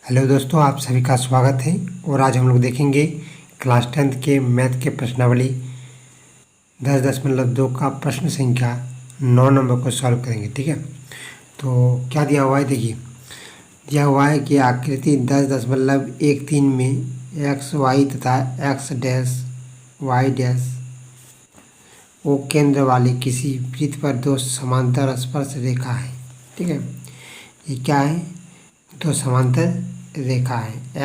Hello दोस्तों, आप सभी का स्वागत है। और आज हम लोग देखेंगे क्लास 10th के मैथ के प्रश्नावली 10.2 का प्रश्न संख्या 9 नंबर को सॉल्व करेंगे। ठीक है, तो क्या दिया हुआ है देखिए। दिया हुआ है कि आकृति 10.13 में एक्स वाई तथा X dash Y dash O केंद्र वाली किसी वृत्त पर दो समांतर स्पर्श रेखा है। ठीक है, ये क्या है? दो समांतर रेखा है,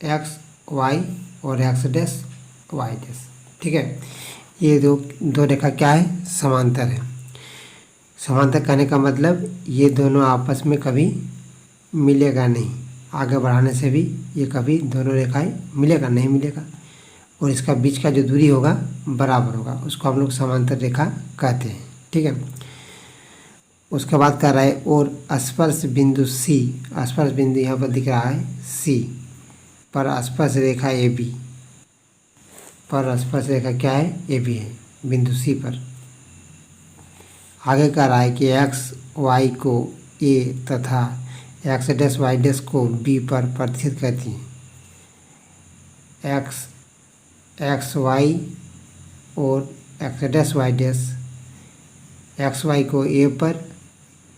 एक्स वाई और एक्स डैश वाई डैश। ठीक है, ये दो दो रेखा क्या है? समांतर है। समांतर कहने का मतलब ये दोनों आपस में कभी मिलेगा नहीं, आगे बढ़ाने से भी ये कभी दोनों रेखाएं मिलेगा नहीं मिलेगा, और इसका बीच का जो दूरी होगा बराबर होगा, उसको हम लोग समांतर रेखा कहते हैं। ठीक है, उसके बाद कर रहा है और स्पर्श बिंदु सी, स्पर्श बिंदु यहाँ पर दिख रहा है सी पर स्पर्श रेखा ए बी, पर स्पर्श रेखा क्या है? ए बी है बिंदु सी पर। आगे कह रहा है कि एक्स वाई को ए तथा एक्स डैश वाई डैश को बी पर प्रतिष्ठित करती हैं। एक्स वाई और X dash Y dash X Y को ए पर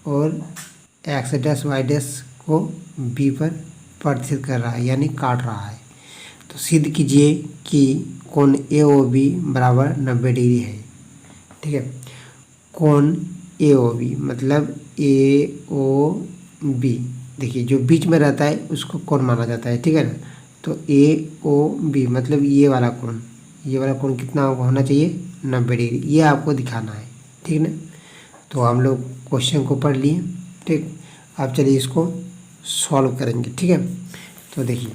और एक्स डैश वाई डैश को बी पर प्रतिष्ठित कर रहा है, यानी काट रहा है। तो सिद्ध कीजिए कि कोण ए ओ बी बराबर 90 डिग्री है। ठीक है, कोण ए ओ बी मतलब ए ओ बी, देखिए जो बीच में रहता है उसको कोण माना जाता है। ठीक है ना, तो ए ओ बी मतलब ये वाला कोण कितना होना चाहिए? 90 डिग्री, ये आपको दिखाना है। ठीक ना, तो हम लोग क्वेश्चन को पढ़ लिए। ठीक, अब चलिए इसको सॉल्व करेंगे। ठीक है, तो देखिए,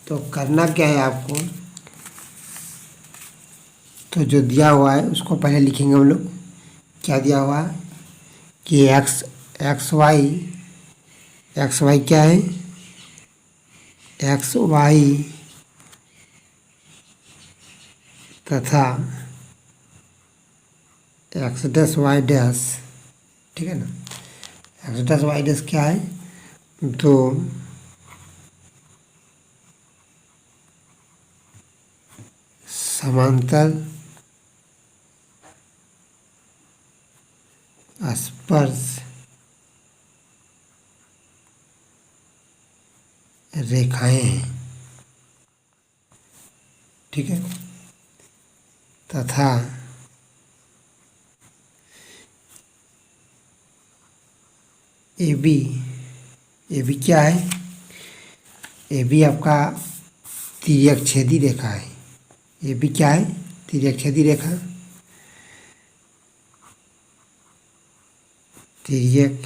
तो करना क्या है आपको, तो जो दिया हुआ है उसको पहले लिखेंगे हम लोग। क्या दिया हुआ है कि एक्स वाई क्या है? एक्स वाई तथा एक्स डैश वाई डैश, ठीक है ना, एक्स डैश वाई डैश क्या है? तो समांतर स्पर्श रेखाएं हैं। ठीक है, तथा ए बी क्या है? ए बी आपका तिर्यक छेदी रेखा है। ए बी क्या है? तिर्यक छेदी रेखा, तिर्यक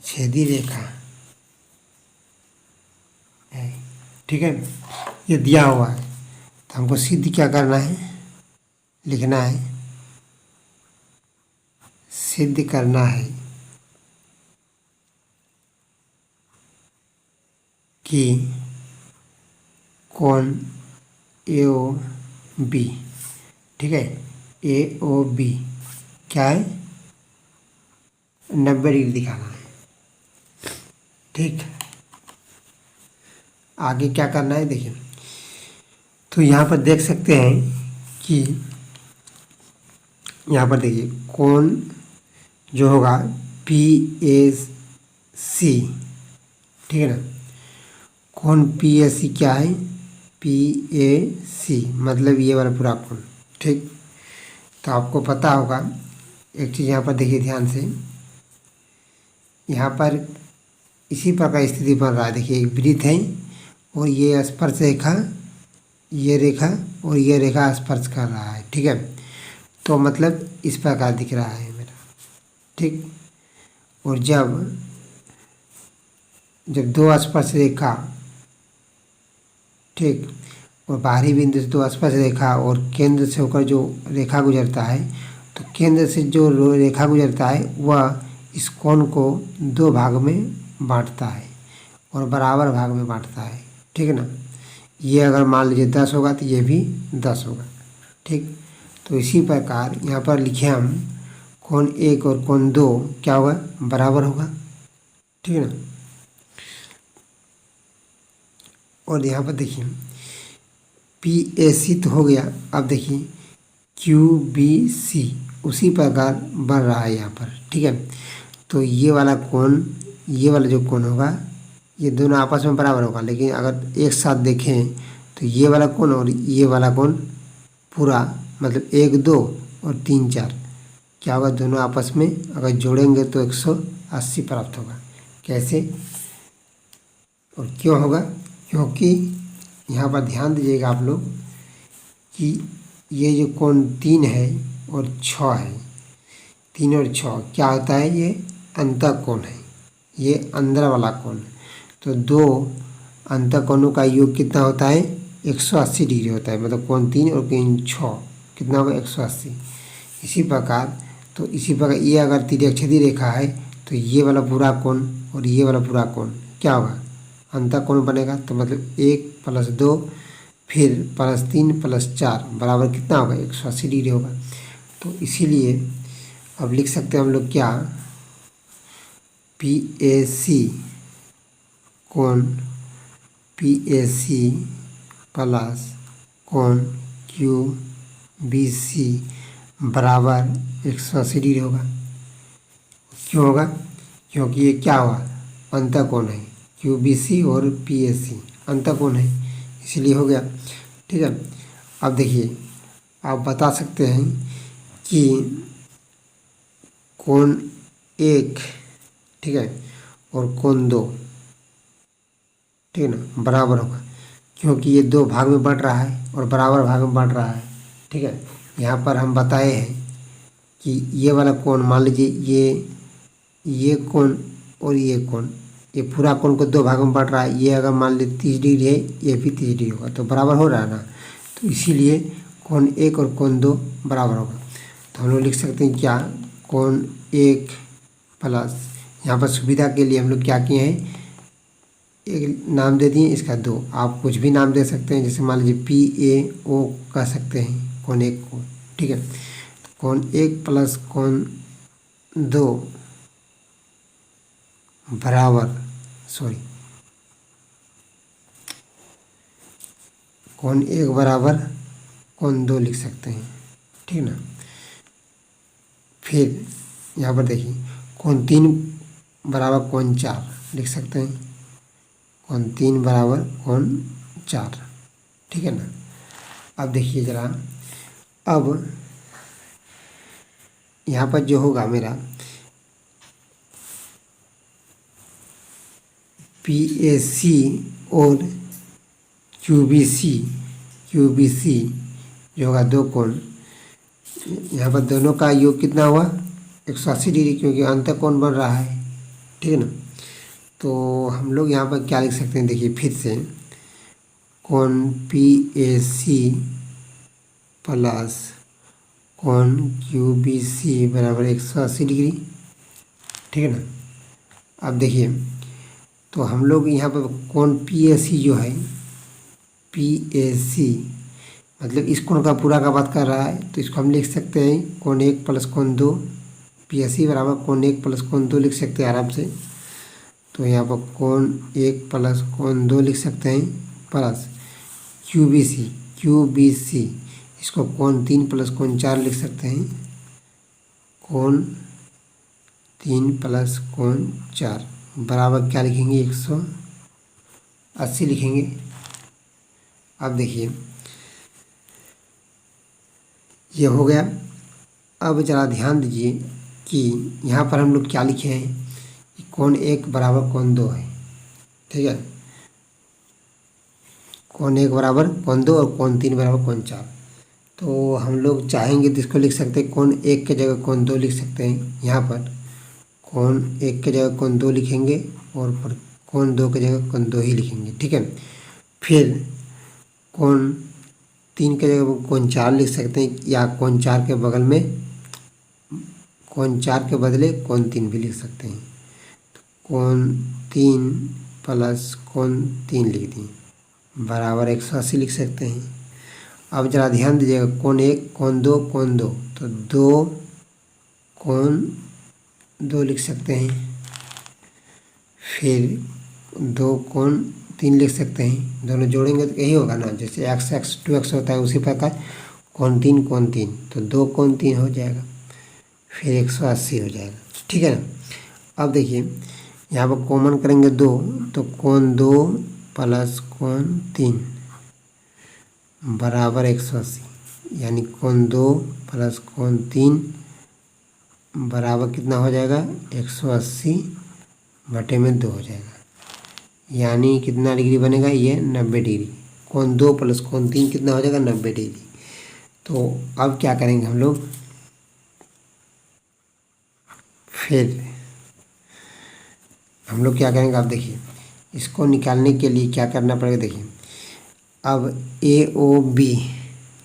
छेदी रेखा है। ठीक है, ये दिया हुआ है, तो हमको सिद्ध क्या करना है? लिखना है, सिद्ध करना है कि कोण ए ओ बी, ठीक है, ए ओ बी क्या है? 90 डिग्री दिखाना है। ठीक, आगे क्या करना है देखिए, तो यहाँ पर देख सकते हैं कि यहाँ पर देखिए कोण जो होगा पी ए सी, ठीक है ना, कोण पी ए सी क्या है? पी ए सी मतलब ये वाला पूरा कोण। ठीक, तो आपको पता होगा एक चीज़, यहाँ पर देखिए ध्यान से, यहाँ पर इसी प्रकार स्थिति बन रहा है। देखिए एक वृत्त है और ये स्पर्श रेखा, ये रेखा और ये रेखा स्पर्श कर रहा है। ठीक है, तो मतलब इस प्रकार दिख रहा है मेरा। ठीक, और जब दो स्पर्श रेखा, ठीक, और बाहरी बिंदु से दो स्पर्श रेखा और केंद्र से होकर जो रेखा गुजरता है, तो केंद्र से जो रेखा गुजरता है वह इस कोण को दो भाग में बांटता है और बराबर भाग में बांटता है। ठीक है ना, ये अगर मान लीजिए 10 होगा तो ये भी 10 होगा। ठीक, तो इसी प्रकार यहाँ पर लिखे हम कोण 1 और कोण 2 क्या होगा, बराबर होगा, ठीक है ना। और यहाँ पर देखिए PAC तो हो गया, अब देखिए QBC उसी प्रकार बढ़ रहा है यहाँ पर, ठीक है। तो ये वाला कोण, ये वाला जो कोण होगा ये दोनों आपस में बराबर होगा, लेकिन अगर एक साथ देखें तो ये वाला कोण और ये वाला कोण पूरा मतलब 1 2 और 3 4 क्या होगा, दोनों आपस में अगर जोड़ेंगे तो 180 प्राप्त होगा। कैसे और क्यों होगा, क्योंकि यहाँ पर ध्यान दीजिएगा आप लोग कि ये जो कोण 3 है और 6 है, 3 और 6 क्या होता है, ये अंतःकोण है, ये अंदर वाला कोण। तो दो अंतःकोणों का योग कितना होता है, 180 डिग्री होता है, मतलब कोण 3 और कोण 6 कितना होगा, 180। इसी प्रकार ये अगर तिर्यक-छेदी रेखा है तो ये वाला पूरा कोण और ये वाला पूरा कोण क्या होगा, अंतःकोण बनेगा। तो मतलब 1 + 2 फिर +3 + 4 बराबर कितना होगा, 180 डिग्री होगा। तो इसीलिए अब लिख सकते हैं हम लोग क्या, PAC कोण PAC प्लस कोण QBC बराबर 180 डिग्री होगा। क्यों होगा, क्योंकि ये क्या हुआ, अंतःकोण है, QBC और PAC अंतःकोण है, इसलिए हो गया, ठीक है। अब देखिए आप बता सकते हैं कि कोण 1, ठीक है, और कोण 2, ठीक है ना, बराबर होगा, क्योंकि ये 2 भाग में बढ़ रहा है और बराबर भाग में बढ़ रहा है, ठीक है। यहाँ पर हम बताए हैं कि ये वाला कोण मान लीजिए ये कोण और ये कोण, ये पूरा कोण को 2 भागों में बढ़ रहा है, ये अगर मान लीजिए 30 डिग्री है, ये भी 30 डिग्री होगा, तो बराबर हो रहा है ना। तो इसीलिए कोण 1 और कोण 2 बराबर होगा। तो हम लोग लिख सकते हैं क्या, कोण 1 प्लस, यहाँ पर सुविधा के लिए हम लोग क्या किए हैं, एक नाम दे दिए, इसका 2, आप कुछ भी नाम दे सकते हैं, जैसे मान लीजिए PAO कह सकते हैं कोण 1 को, ठीक है। तो कोण 1 प्लस कोण 2 बराबर, सॉरी, कोण 1 बराबर कोण 2 लिख सकते हैं, ठीक ना। फिर यहाँ पर देखिए कोण 3 बराबर कोण 4 लिख सकते हैं, कोण 3 बराबर कोण 4, ठीक है ना। अब देखिए ज़रा, अब यहाँ पर जो होगा मेरा PAC और QBC जो होगा 2 कोण, यहाँ पर दोनों का योग कितना हुआ, 180 डिग्री, क्योंकि अंतःकोण बन रहा है, ठीक है ना। तो हम लोग यहाँ पर क्या लिख सकते हैं, देखिए फिर से कोण PAC प्लस कोण QBC बराबर 180 डिग्री, ठीक है ना। अब देखिए तो हम लोग यहाँ पर कोण PAC जो है, PAC मतलब इस कोण का पूरा का बात कर रहा है, तो इसको हम लिख सकते हैं कोण 1 प्लस कोण 2, PAC बराबर कोण 1 प्लस कोण 2 लिख सकते हैं आराम से। तो यहाँ पर कोण 1 प्लस कोण 2 लिख सकते हैं, प्लस QBC इसको कोण 3 प्लस कोण 4 लिख सकते हैं, कोण 3 प्लस कोण 4 बराबर क्या लिखेंगे, 180 लिखेंगे। अब देखिए ये हो गया। अब ज़रा ध्यान दीजिए कि यहाँ पर हम लोग क्या लिखे हैं, कि कोण 1 बराबर कोण 2 है, ठीक है। कोण 1 बराबर कोण 2 और कोण 3 बराबर कोण 4। तो हम लोग चाहेंगे तो इसको लिख सकते हैं, कोण 1 के जगह कोण 2 लिख सकते हैं। यहाँ पर कोण 1 के जगह कोण 2 लिखेंगे और पर कोण 2 के जगह कोण 2 ही लिखेंगे, ठीक है। फिर कोण 3 के जगह कोण 4 लिख सकते हैं, या कोण 4 के बगल में कोण 4 के बदले कोण 3 भी लिख सकते हैं। तो कोण 3 प्लस कोण 3 लिख दिए बराबर 180 लिख सकते हैं। अब ज़रा ध्यान दीजिएगा, कोण 1 कोण 2 कोण 2, तो 2 कोण 2 लिख सकते हैं। फिर 2 कोण 3 लिख सकते हैं। दोनों जोड़ेंगे तो यही होगा ना, जैसे x 2x होता है उसी प्रकार कोण 3 कोण 3, तो 2 कोण 3 हो जाएगा, फिर 180 हो जाएगा। ठीक है ना। अब देखिए यहाँ पर कॉमन करेंगे 2, तो कोण 2 प्लस कोण 3 बराबर 180, यानी कोण 2 प्लस कोण 3 बराबर कितना हो जाएगा, 180 बटे में 2 हो जाएगा, यानी कितना डिग्री बनेगा, ये 90 डिग्री। कोण 2 प्लस कोण 3 कितना हो जाएगा, 90 डिग्री। तो अब क्या करेंगे हम लोग, फिर हम लोग क्या करेंगे, आप देखिए इसको निकालने के लिए क्या करना पड़ेगा। देखिए अब AOB,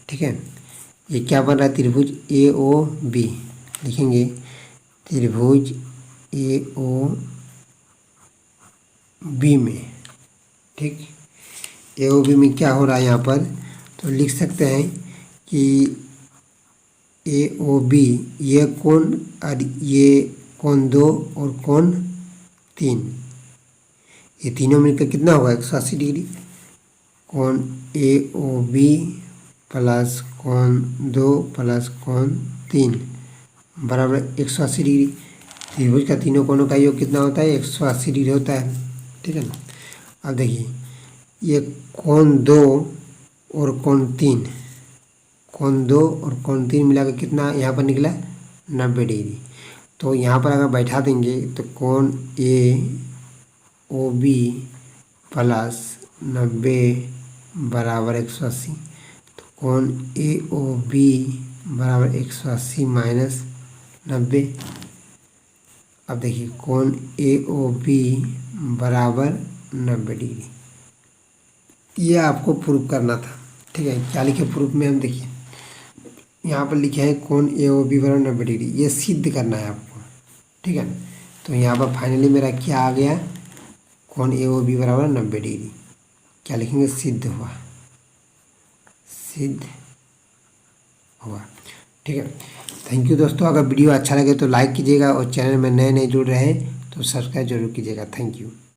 ठीक है, ये क्या बन रहा है, त्रिभुज AOB लिखेंगे, त्रिभुज AOB में, ठीक, AOB में क्या हो रहा है यहाँ पर, तो लिख सकते हैं कि AOB ये कोण और ये कोण 2 और कोण 3, ये तीनों मिलकर कितना होगा, 180 डिग्री। कोण AOB प्लस कोण 2 प्लस कोण 3 बराबर 180 डिग्री। त्रिभुज का तीनों कोणों का योग कितना होता है, 180 डिग्री होता है। ठीक है ना। अब देखिए ये कोण 2 और कोण 3, कोण 2 और कोण 3 मिलाकर कितना यहाँ पर निकला, 90 डिग्री। तो यहाँ पर अगर बैठा देंगे तो कोण AOB प्लस 90 बराबर 180, तो कोण AOB बराबर 180 माइनस 90। अब देखिए कोण AOB बराबर 90 डिग्री, ये आपको प्रूव करना था। ठीक है, क्या लिखे प्रूफ में, हम देखिए यहाँ पर लिखे है कोण AOB बराबर 90 डिग्री, ये सिद्ध करना है आपको। ठीक है, तो यहाँ पर फाइनली मेरा क्या आ गया, कोण AOB बराबर 90 डिग्री। क्या लिखेंगे, सिद्ध हुआ, सिद्ध हुआ। ठीक है, थैंक यू दोस्तों। अगर वीडियो अच्छा लगे तो लाइक कीजिएगा और चैनल में नए नए जुड़ रहे हैं तो सब्सक्राइब जरूर कीजिएगा। Thank you.